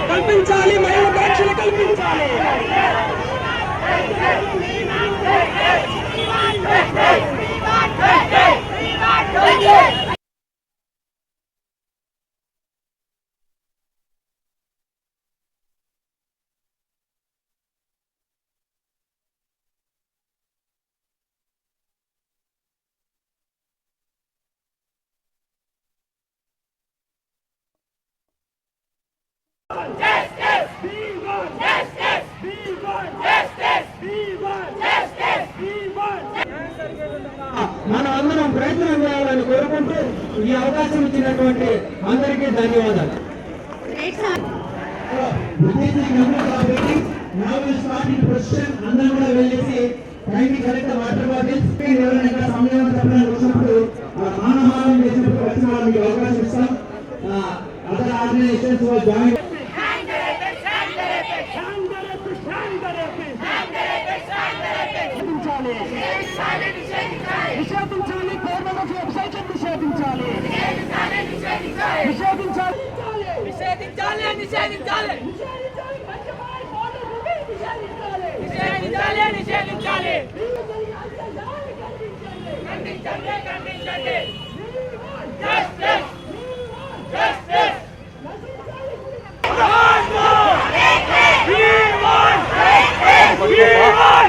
కల్పించాలి, మహిళలకు రక్షణ కల్పించాలి. మనం అందరం ప్రయత్నం చేయాలని కోరుకుంటూ ఈ అవకాశం ఇచ్చినటువంటి అందరికీ ధన్యవాదాలు. అందరూ కూడా వెళ్ళేసి టైంకి కరెక్ట్ వాటర్ బాటిల్స్ ఎవరైనా సమయం చెప్పడానికి వచ్చినప్పుడు మానహారం చేసినప్పుడు వచ్చిన వాళ్ళకి అవకాశం ఇస్తాం. అదర్ ఆర్గనైజేషన్స్ జాయిన్ నిషేధించాలి, గవర్నమెంట్ వెబ్సైట్ నిషేధించాలి, నిషేధించాలి, నిషేధించాలి, నిషేధించాలి, నిషేధించాలి, నిషేధించాలి, ఖండించండి, ఖండించండి. Justice, justice. We want justice. We want